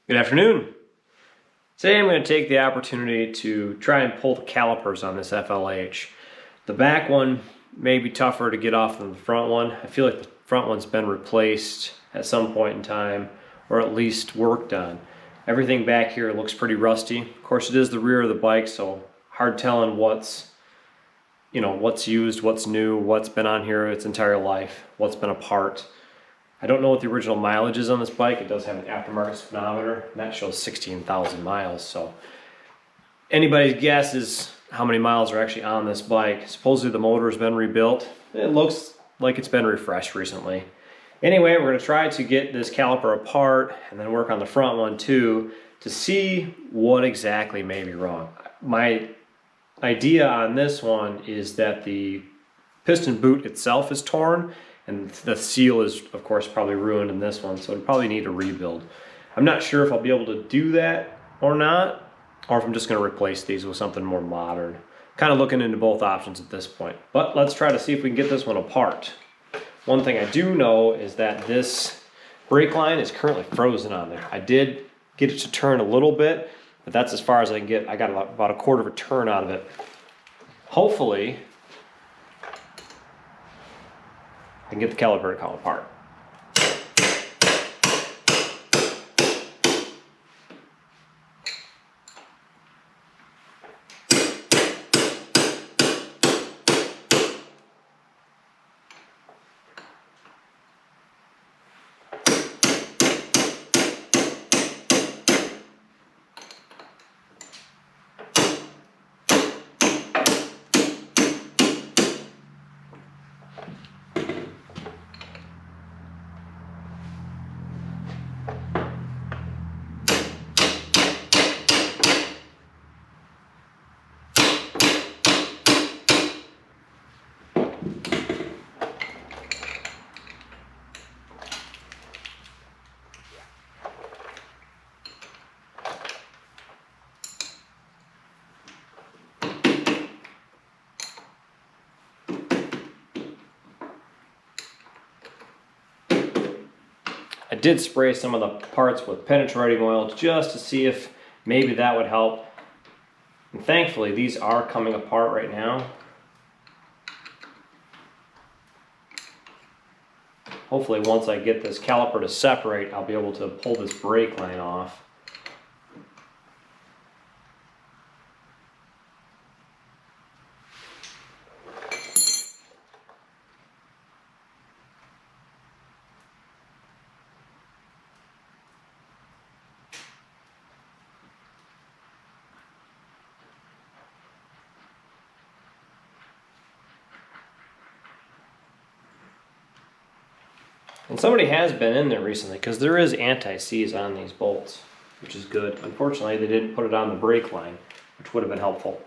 Good afternoon. Today I'm going to take the opportunity to try and pull the calipers on this FLH. The back one may be tougher to get off than the front one. I feel like the front one's been replaced at some point in time, or at least worked on. Everything back here looks pretty rusty. Of course, it is the rear of the bike, so hard telling what's used, what's new, what's been on here its entire life, what's been a part. I don't know what the original mileage is on this bike. It does have an aftermarket speedometer, and that shows 16,000 miles. So anybody's guess is how many miles are actually on this bike. Supposedly the motor has been rebuilt. It looks like it's been refreshed recently. Anyway, we're going to try to get this caliper apart and then work on the front one too to see what exactly may be wrong. My idea on this one is that the piston boot itself is torn, and the seal is, of course, probably ruined in this one, so it'll probably need a rebuild. I'm not sure if I'll be able to do that or not, or if I'm just going to replace these with something more modern. Kind of looking into both options at this point. But let's try to see if we can get this one apart. One thing I do know is that this brake line is currently frozen on there. I did get it to turn a little bit, but that's as far as I can get. I got about a quarter of a turn out of it. Hopefully, I can get the caliper to come apart. I did spray some of the parts with penetrating oil just to see if maybe that would help. And thankfully, these are coming apart right now. Hopefully, once I get this caliper to separate, I'll be able to pull this brake line off. And somebody has been in there recently, because there is anti-seize on these bolts, which is good. Unfortunately, they didn't put it on the brake line, which would have been helpful.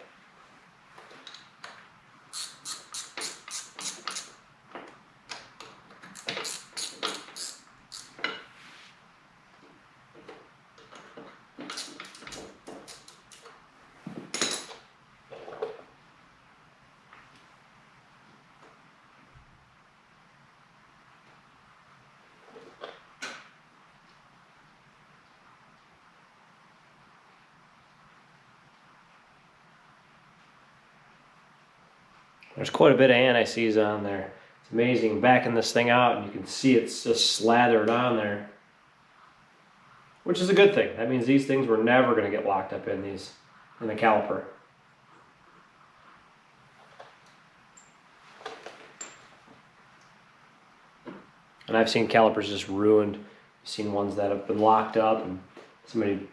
There's quite a bit of anti-seize on there. It's amazing, backing this thing out and you can see it's just slathered on there, which is a good thing. That means these things were never going to get locked up in the caliper. And I've seen calipers just ruined. I've seen ones that have been locked up and somebody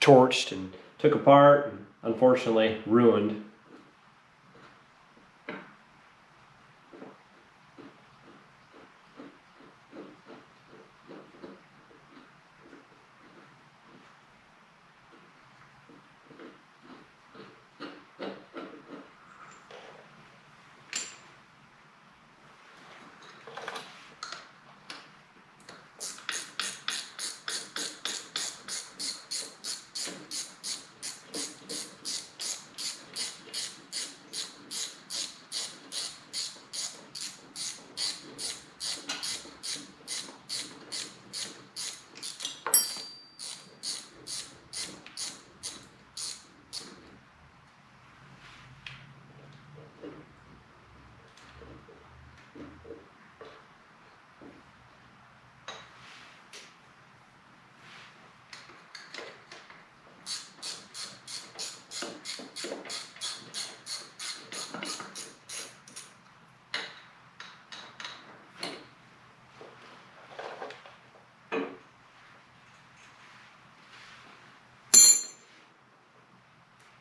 torched and took apart and unfortunately ruined.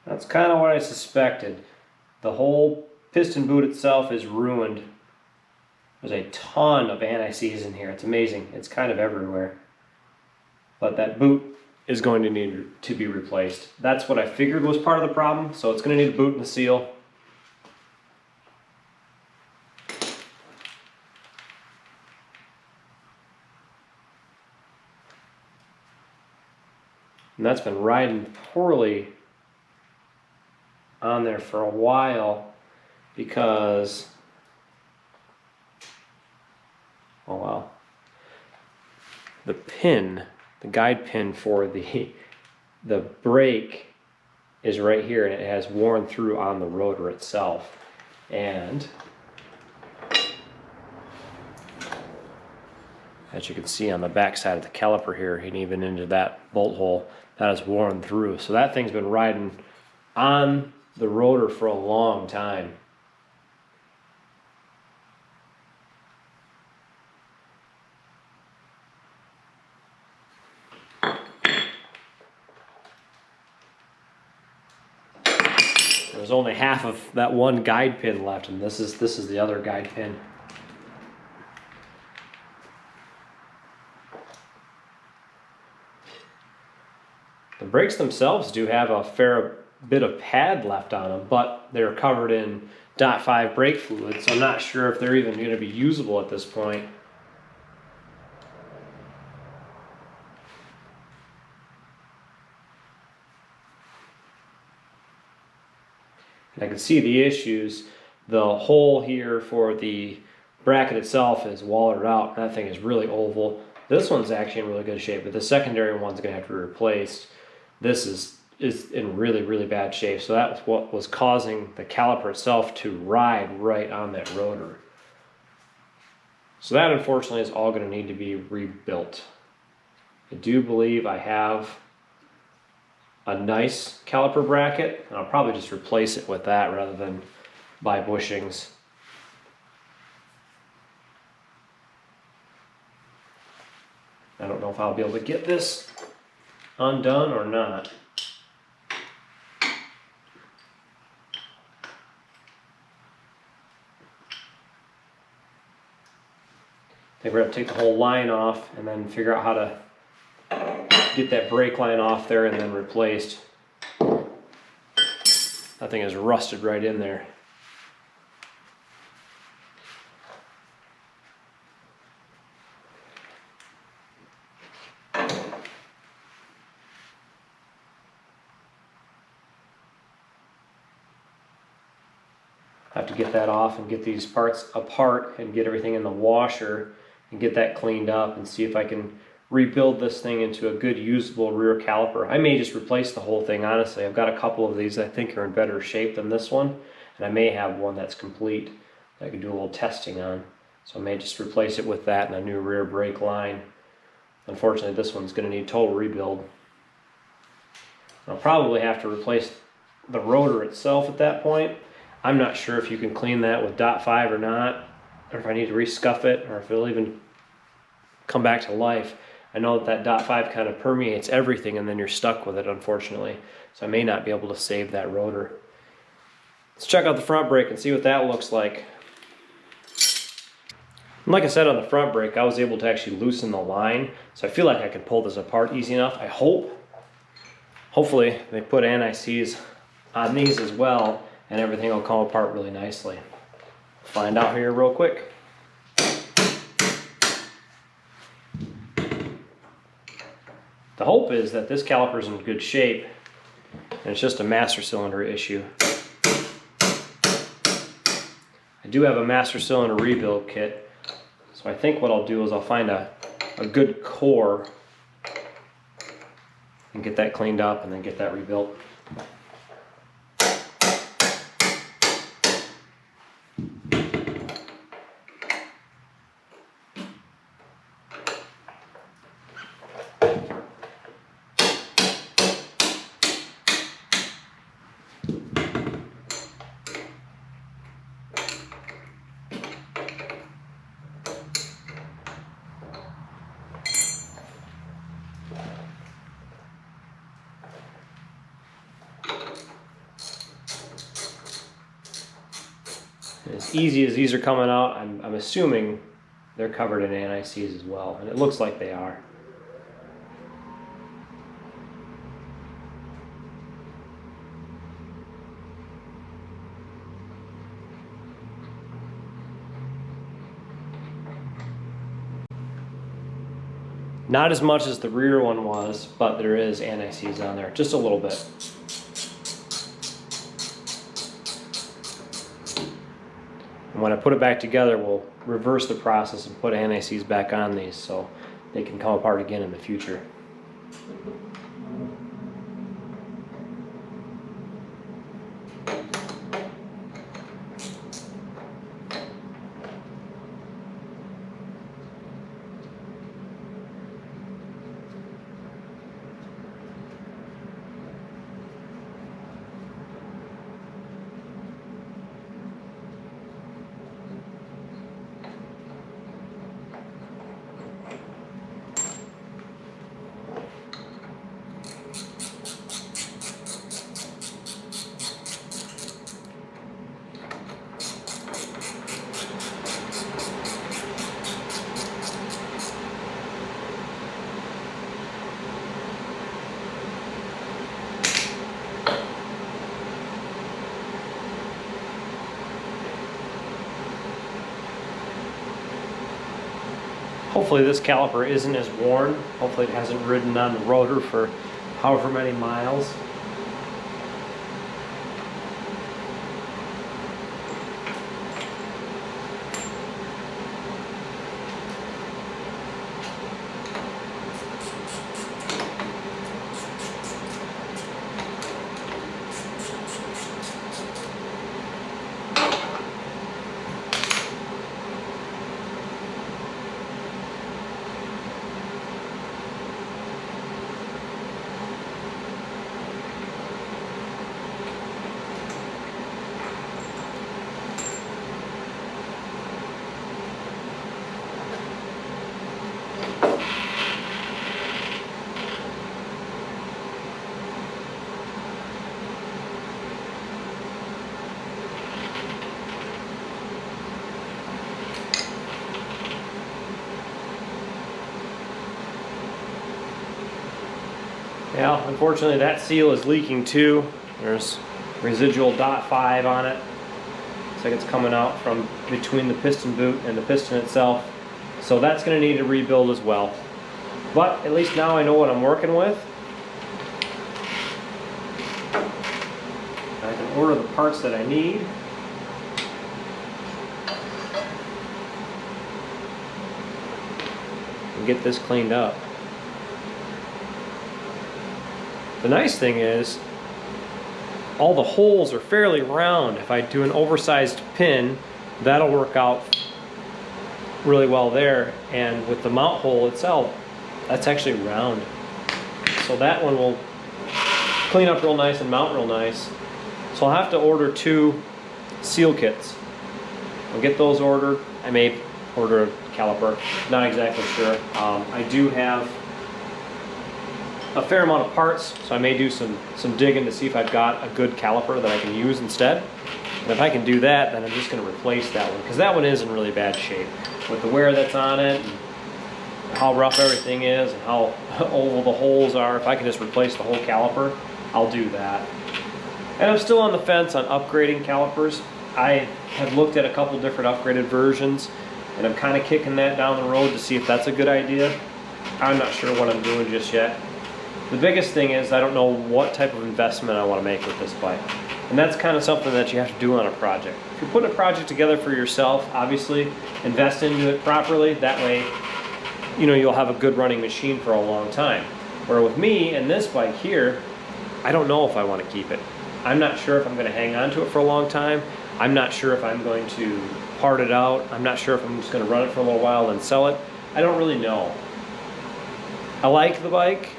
That's kind of what I suspected. The whole piston boot itself is ruined. There's a ton of anti-seize in here. It's amazing. It's kind of everywhere. But that boot is going to need to be replaced. That's what I figured was part of the problem. So it's going to need a boot and a seal. And that's been riding poorly on there for a while because, oh wow, the pin, the guide pin for the brake is right here, and it has worn through on the rotor itself. And as you can see on the back side of the caliper here, and even into that bolt hole, that is worn through. So that thing's been riding on the rotor for a long time. There's only half of that one guide pin left, and this is the other guide pin. The brakes themselves do have a fair bit of pad left on them, but they're covered in .5 brake fluid, so I'm not sure if they're even going to be usable at this point. And I can see the issues. The hole here for the bracket itself is wallered out. That thing is really oval. This one's actually in really good shape, but the secondary one's going to have to be replaced. This is in really, really bad shape. So that's what was causing the caliper itself to ride right on that rotor. So that unfortunately is all going to need to be rebuilt. I do believe I have a nice caliper bracket, and I'll probably just replace it with that rather than buy bushings. I don't know if I'll be able to get this undone or not. I think we're going to take the whole line off and then figure out how to get that brake line off there and then replaced. That thing is rusted right in there. I have to get that off and get these parts apart and get everything in the washer and get that cleaned up and see if I can rebuild this thing into a good usable rear caliper. I may just replace the whole thing, honestly. I've got a couple of these I think are in better shape than this one, and I may have one that's complete that I can do a little testing on. So I may just replace it with that and a new rear brake line. Unfortunately, this one's going to need total rebuild. I'll probably have to replace the rotor itself at that point. I'm not sure if you can clean that with .5 or not, or if I need to rescuff it, or if it'll even come back to life. I know that .5 kind of permeates everything and then you're stuck with it, unfortunately. So I may not be able to save that rotor. Let's check out the front brake and see what that looks like. And like I said on the front brake, I was able to actually loosen the line. So I feel like I can pull this apart easy enough, I hope. Hopefully they put anti-seize on these as well, and everything will come apart really nicely. Find out here real quick. The hope is that this caliper is in good shape and it's just a master cylinder issue. I do have a master cylinder rebuild kit, so I think what I'll do is I'll find a good core and get that cleaned up and then get that rebuilt. As easy as these are coming out, I'm assuming they're covered in anti-seize as well, and it looks like they are. Not as much as the rear one was, but there is anti-seize on there, just a little bit. And when I put it back together, we'll reverse the process and put anti-seize back on these so they can come apart again in the future. Hopefully this caliper isn't as worn. Hopefully it hasn't ridden on the rotor for however many miles. Yeah, unfortunately that seal is leaking too. There's residual .5 on it. Looks like it's coming out from between the piston boot and the piston itself. So that's going to need a rebuild as well. But at least now I know what I'm working with. I can order the parts that I need. And get this cleaned up. The nice thing is, all the holes are fairly round. If I do an oversized pin, that'll work out really well there. And with the mount hole itself, that's actually round. So that one will clean up real nice and mount real nice. So I'll have to order 2 seal kits. I'll get those ordered. I may order a caliper, not exactly sure. I do have a fair amount of parts, so I may do some digging to see if I've got a good caliper that I can use instead. And if I can do that, then I'm just going to replace that one, because that one is in really bad shape. With the wear that's on it, and how rough everything is, and how oval the holes are, if I can just replace the whole caliper, I'll do that. And I'm still on the fence on upgrading calipers. I have looked at a couple different upgraded versions, and I'm kind of kicking that down the road to see if that's a good idea. I'm not sure what I'm doing just yet. The biggest thing is I don't know what type of investment I want to make with this bike. And that's kind of something that you have to do on a project. If you're putting a project together for yourself, obviously invest into it properly. That way, you know, you'll have a good running machine for a long time. Where with me and this bike here, I don't know if I want to keep it. I'm not sure if I'm going to hang on to it for a long time. I'm not sure if I'm going to part it out. I'm not sure if I'm just going to run it for a little while and sell it. I don't really know. I like the bike.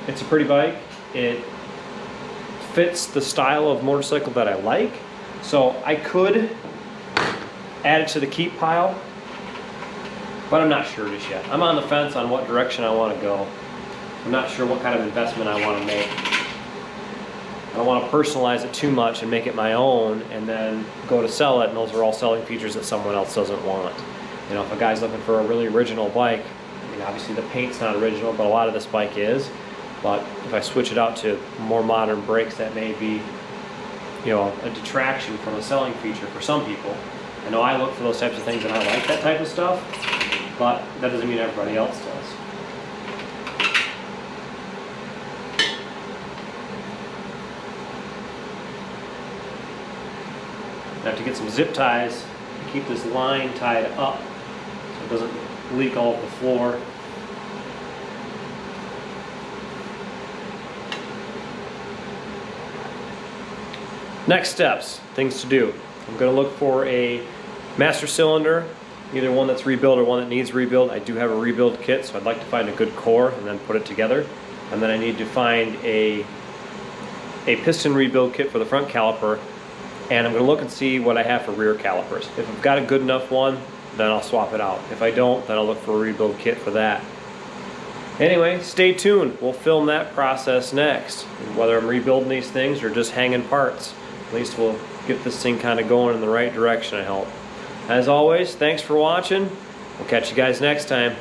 It's a pretty bike. It fits the style of motorcycle that I like. So I could add it to the keep pile, but I'm not sure just yet. I'm on the fence on what direction I want to go. I'm not sure what kind of investment I want to make. I don't want to personalize it too much and make it my own and then go to sell it and those are all selling features that someone else doesn't want. You know, if a guy's looking for a really original bike, I mean, obviously the paint's not original, but a lot of this bike is. But if I switch it out to more modern brakes, that may be, you know, a detraction from a selling feature for some people. I know I look for those types of things and I like that type of stuff, but that doesn't mean everybody else does. I have to get some zip ties to keep this line tied up so it doesn't leak all over the floor. Next steps, things to do. I'm going to look for a master cylinder, either one that's rebuilt or one that needs rebuild. I do have a rebuild kit, so I'd like to find a good core and then put it together. And then I need to find a piston rebuild kit for the front caliper. And I'm going to look and see what I have for rear calipers. If I've got a good enough one, then I'll swap it out. If I don't, then I'll look for a rebuild kit for that. Anyway, stay tuned. We'll film that process next. Whether I'm rebuilding these things or just hanging parts, at least we'll get this thing kind of going in the right direction, I hope. As always, thanks for watching. We'll catch you guys next time.